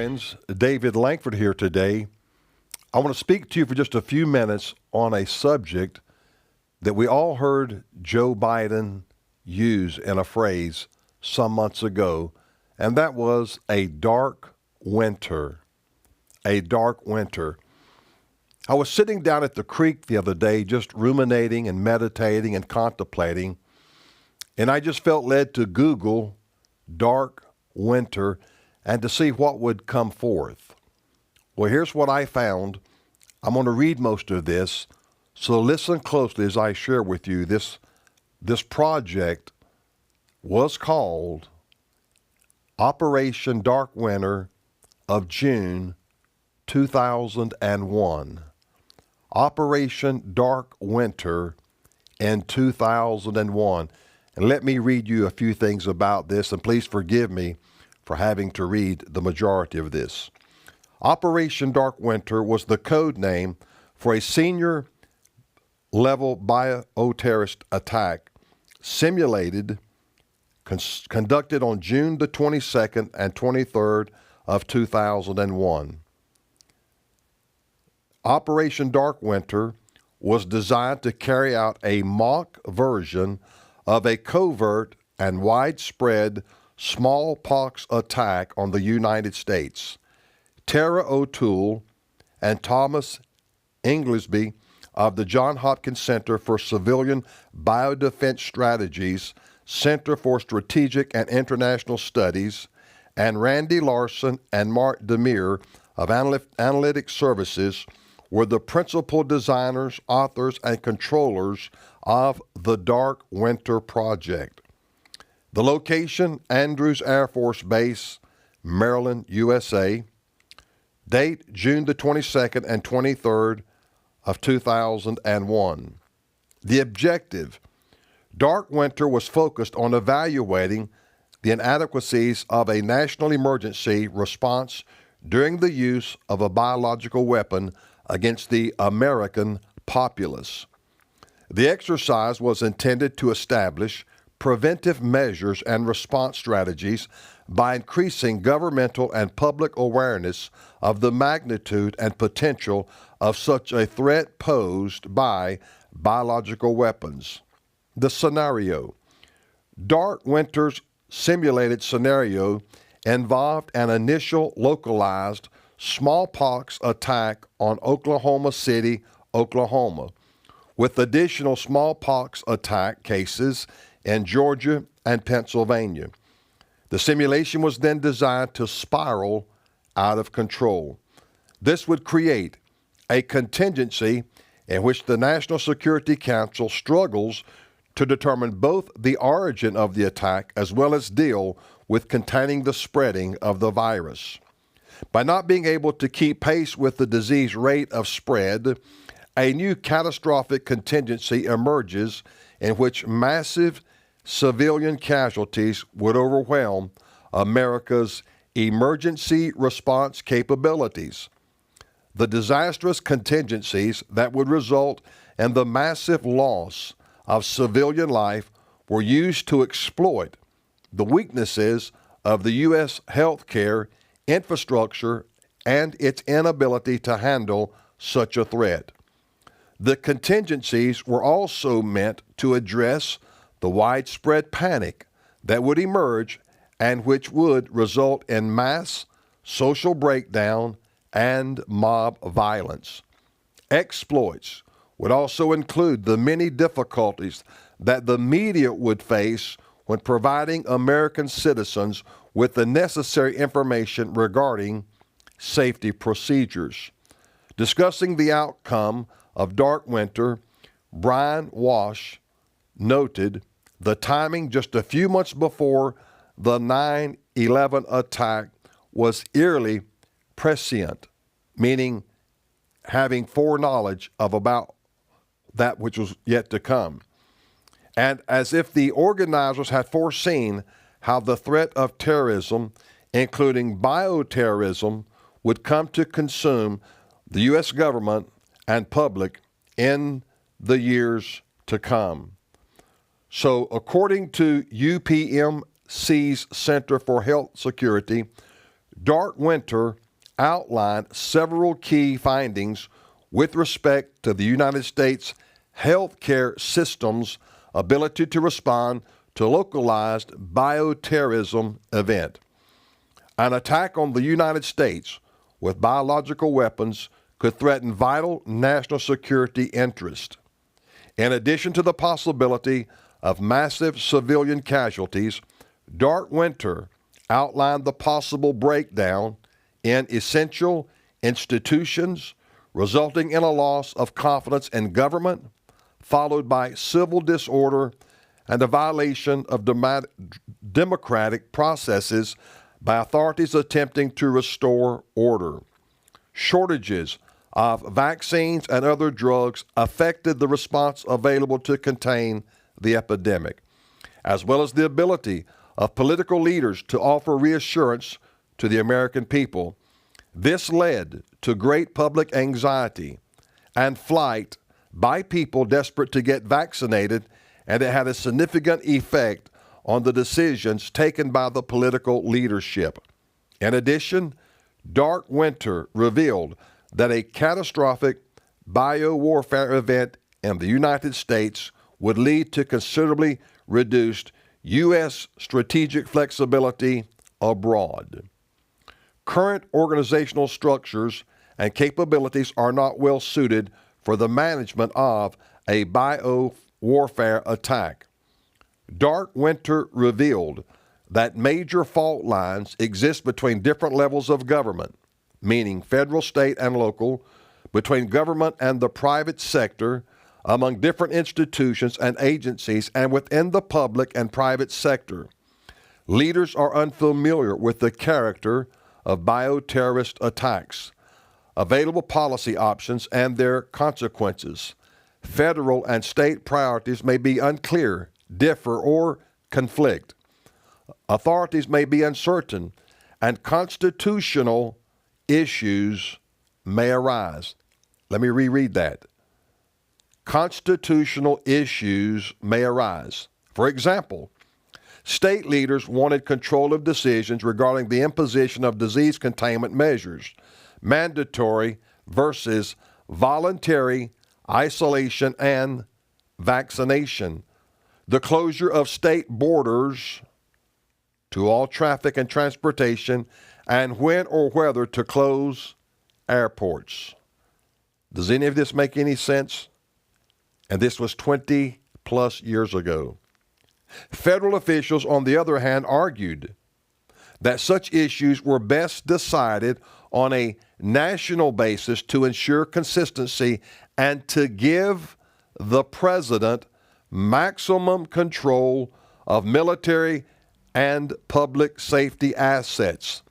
friends. David Lankford here today. I want to speak to you for just a few minutes on a subject that we all heard Joe Biden use in a phrase some months ago, and that was a dark winter. A dark winter. I was sitting down at the creek the other day just ruminating and meditating and contemplating, and I just felt led to Google dark winter and to see what would come forth. Well, here's what I found. I'm going to read most of this, so listen closely as I share with you. This project was called Operation Dark Winter of June 2001. Operation Dark Winter in 2001. And let me read you a few things about this, and please forgive me for having to read the majority of this. Operation Dark Winter was the code name for a senior level bioterrorist attack simulated, conducted on June the 22nd and 23rd of 2001. Operation Dark Winter was designed to carry out a mock version of a covert and widespread smallpox attack on the United States. Tara O'Toole and Thomas Inglesby of the Johns Hopkins Center for Civilian Biodefense Strategies, Center for Strategic and International Studies, and Randy Larson and Mark Demir of Analytic Services were the principal designers, authors, and controllers of the Dark Winter Project. The location, Andrews Air Force Base, Maryland, USA. Date, June the 22nd and 23rd of 2001. The objective, Dark Winter was focused on evaluating the inadequacies of a national emergency response during the use of a biological weapon against the American populace. The exercise was intended to establish preventive measures and response strategies by increasing governmental and public awareness of the magnitude and potential of such a threat posed by biological weapons. The scenario. Dark Winter's simulated scenario involved an initial localized smallpox attack on Oklahoma City, Oklahoma, with additional smallpox attack cases in Georgia and Pennsylvania. The simulation was then designed to spiral out of control. This would create a contingency in which the National Security Council struggles to determine both the origin of the attack as well as deal with containing the spreading of the virus. By not being able to keep pace with the disease rate of spread, a new catastrophic contingency emerges in which massive civilian casualties would overwhelm America's emergency response capabilities. The disastrous contingencies that would result in the massive loss of civilian life were used to exploit the weaknesses of the U.S. healthcare infrastructure and its inability to handle such a threat. The contingencies were also meant to address the widespread panic that would emerge and which would result in mass social breakdown and mob violence. Exploits would also include the many difficulties that the media would face when providing American citizens with the necessary information regarding safety procedures. Discussing the outcome of Dark Winter, Brian Wash noted the timing just a few months before the 9/11 attack was eerily prescient, meaning having foreknowledge of about that which was yet to come. And as if the organizers had foreseen how the threat of terrorism, including bioterrorism, would come to consume the U.S. government and public in the years to come. So according to UPMC's Center for Health Security, Dark Winter outlined several key findings with respect to the United States healthcare system's ability to respond to localized bioterrorism event. An attack on the United States with biological weapons could threaten vital national security interests. In addition to the possibility of massive civilian casualties, Dark Winter outlined the possible breakdown in essential institutions, resulting in a loss of confidence in government, followed by civil disorder and a violation of democratic processes by authorities attempting to restore order. Shortages of vaccines and other drugs affected the response available to contain the epidemic, as well as the ability of political leaders to offer reassurance to the American people. This led to great public anxiety and flight by people desperate to get vaccinated, and it had a significant effect on the decisions taken by the political leadership. In addition, Dark Winter revealed that a catastrophic biowarfare event in the United States would lead to considerably reduced U.S. strategic flexibility abroad. Current organizational structures and capabilities are not well suited for the management of a biowarfare attack. Dark Winter revealed that major fault lines exist between different levels of government, meaning federal, state, and local, between government and the private sector, among different institutions and agencies, and within the public and private sector. Leaders are unfamiliar with the character of bioterrorist attacks, available policy options, and their consequences. Federal and state priorities may be unclear, differ, or conflict. Authorities may be uncertain, and constitutional issues may arise. Let me reread that. Constitutional issues may arise. For example, state leaders wanted control of decisions regarding the imposition of disease containment measures, mandatory versus voluntary isolation and vaccination, the closure of state borders to all traffic and transportation, and when or whether to close airports. Does any of this make any sense? And this was 20 plus years ago. Federal officials, on the other hand, argued that such issues were best decided on a national basis to ensure consistency and to give the president maximum control of military and public safety assets.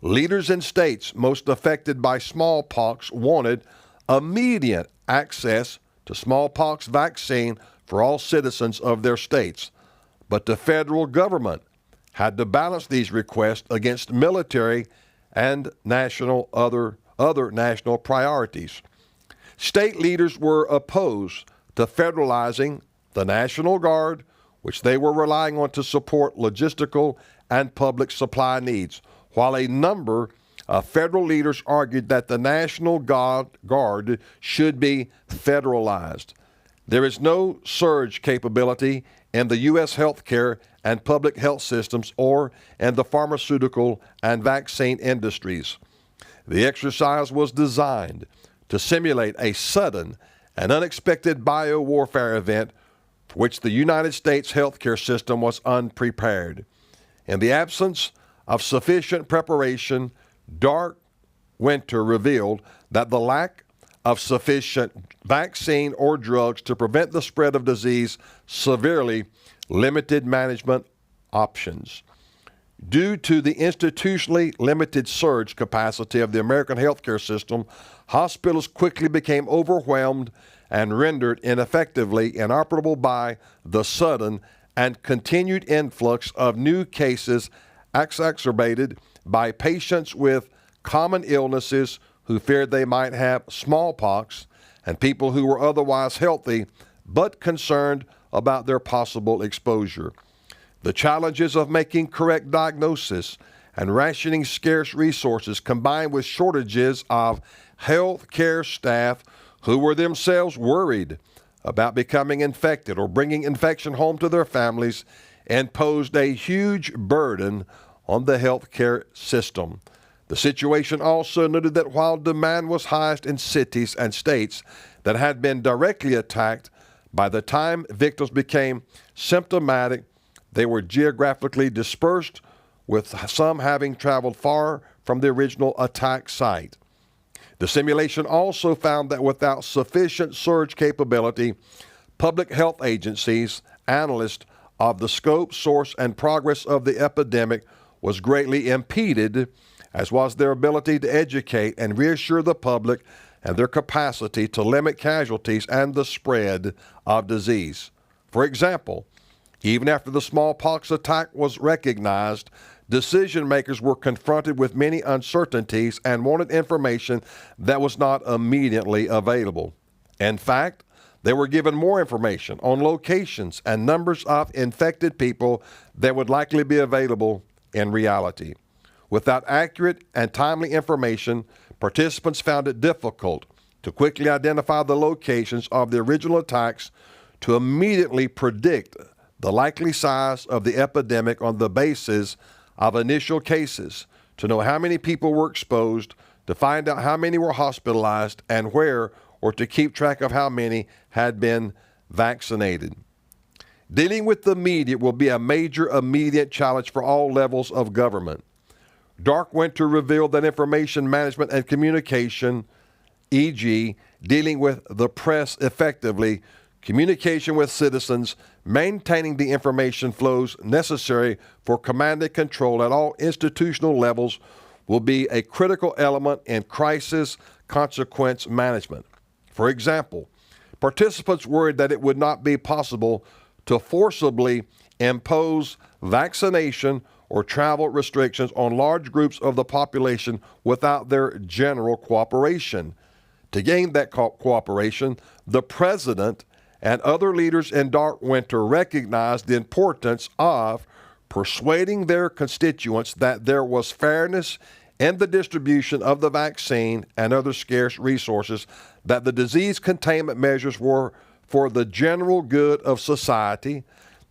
Leaders in states most affected by smallpox wanted immediate access to smallpox vaccine for all citizens of their states, but the federal government had to balance these requests against military and other national priorities. State leaders were opposed to federalizing the National Guard, which they were relying on to support logistical and public supply needs, while a number of federal leaders argued that the National Guard should be federalized. There is no surge capability in the U.S. healthcare and public health systems or in the pharmaceutical and vaccine industries. The exercise was designed to simulate a sudden and unexpected biowarfare event for which the United States healthcare system was unprepared. In the absence of sufficient preparation, Dark Winter revealed that the lack of sufficient vaccine or drugs to prevent the spread of disease severely limited management options. Due to the institutionally limited surge capacity of the American healthcare system, hospitals quickly became overwhelmed and rendered ineffectively inoperable by the sudden and continued influx of new cases exacerbated by patients with common illnesses who feared they might have smallpox and people who were otherwise healthy but concerned about their possible exposure. The challenges of making correct diagnosis and rationing scarce resources, combined with shortages of health care staff who were themselves worried about becoming infected or bringing infection home to their families, and posed a huge burden on the health care system. The situation also noted that while demand was highest in cities and states that had been directly attacked, by the time victims became symptomatic, they were geographically dispersed, with some having traveled far from the original attack site. The simulation also found that without sufficient surge capability, public health agencies, analysts of the scope, source, and progress of the epidemic was greatly impeded, as was their ability to educate and reassure the public and their capacity to limit casualties and the spread of disease. For example, even after the smallpox attack was recognized, decision makers were confronted with many uncertainties and wanted information that was not immediately available. In fact, they were given more information on locations and numbers of infected people that would likely be available in reality. Without accurate and timely information, participants found it difficult to quickly identify the locations of the original attacks, to immediately predict the likely size of the epidemic on the basis of initial cases, to know how many people were exposed, to find out how many were hospitalized and where, or to keep track of how many had been vaccinated. Dealing with the media will be a major immediate challenge for all levels of government. Dark Winter revealed that information management and communication, e.g., dealing with the press effectively, communication with citizens, maintaining the information flows necessary for command and control at all institutional levels, will be a critical element in crisis consequence management. For example, participants worried that it would not be possible to forcibly impose vaccination or travel restrictions on large groups of the population without their general cooperation. To gain that cooperation, the president and other leaders in Dark Winter recognized the importance of persuading their constituents that there was fairness in the distribution of the vaccine and other scarce resources, that the disease containment measures were for the general good of society,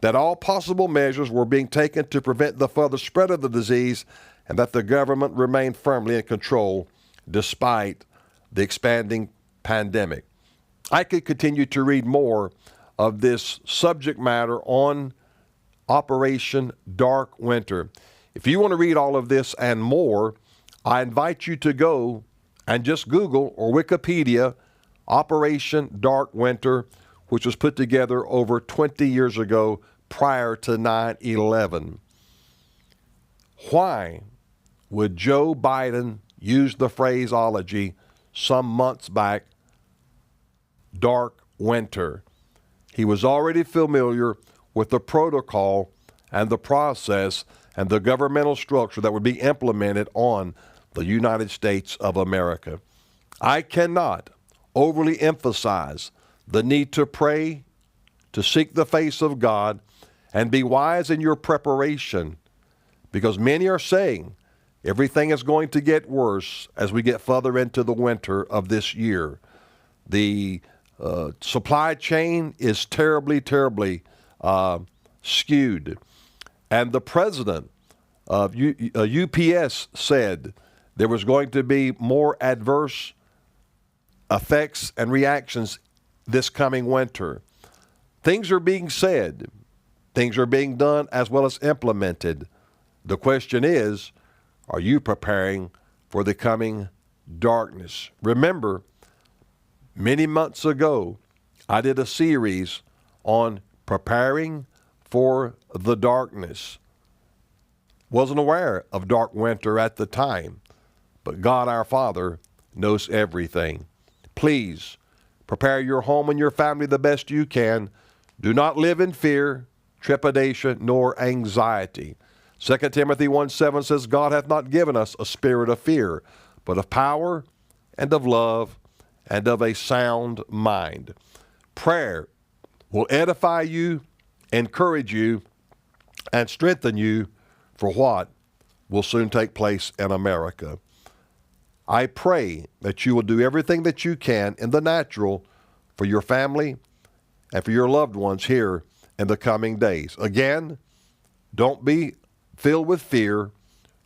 that all possible measures were being taken to prevent the further spread of the disease, and that the government remained firmly in control despite the expanding pandemic. I could continue to read more of this subject matter on Operation Dark Winter. If you want to read all of this and more, I invite you to go and just Google or Wikipedia Operation Dark Winter, which was put together over 20 years ago prior to 9/11. Why would Joe Biden use the phraseology some months back, dark winter? He was already familiar with the protocol and the process and the governmental structure that would be implemented on the United States of America. I cannot overly emphasize the need to pray, to seek the face of God, and be wise in your preparation, because many are saying everything is going to get worse as we get further into the winter of this year. The supply chain is terribly skewed. And the president of UPS said there was going to be more adverse effects and reactions this coming winter. Things are being said. Things are being done as well as implemented. The question is, are you preparing for the coming darkness? Remember, many months ago, I did a series on preparing for the darkness. Wasn't aware of dark winter at the time, but God our Father knows everything. Please prepare your home and your family the best you can. Do not live in fear, trepidation, nor anxiety. 2 Timothy 1:7 says, God hath not given us a spirit of fear, but of power and of love and of a sound mind. Prayer will edify you, encourage you, and strengthen you for what will soon take place in America. I pray that you will do everything that you can in the natural for your family and for your loved ones here in the coming days. Again, don't be filled with fear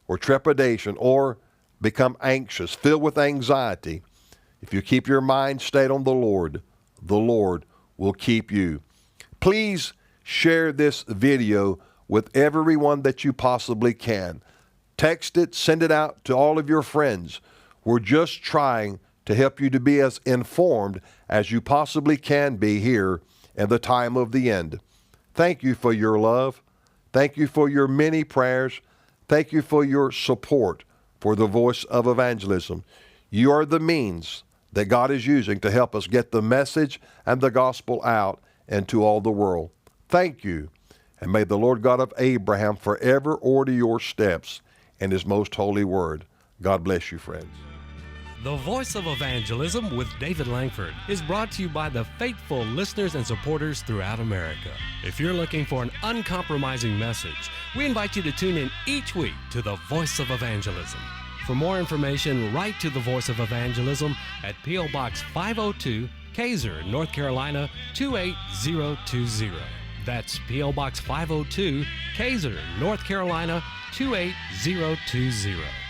or trepidation or become anxious, filled with anxiety. If you keep your mind stayed on the Lord will keep you. Please share this video with everyone that you possibly can. Text it, send it out to all of your friends. We're just trying to help you to be as informed as you possibly can be here in the time of the end. Thank you for your love. Thank you for your many prayers. Thank you for your support for the Voice of Evangelism. You are the means that God is using to help us get the message and the gospel out into all the world. Thank you, and may the Lord God of Abraham forever order your steps in his most holy word. God bless you, friends. The Voice of Evangelism with David Lankford is brought to you by the faithful listeners and supporters throughout America. If you're looking for an uncompromising message, we invite you to tune in each week to the Voice of Evangelism. For more information, write to the Voice of Evangelism at P.O. Box 502, Kaiser, North Carolina 28020. That's P.O. Box 502, Kaiser, North Carolina 28020.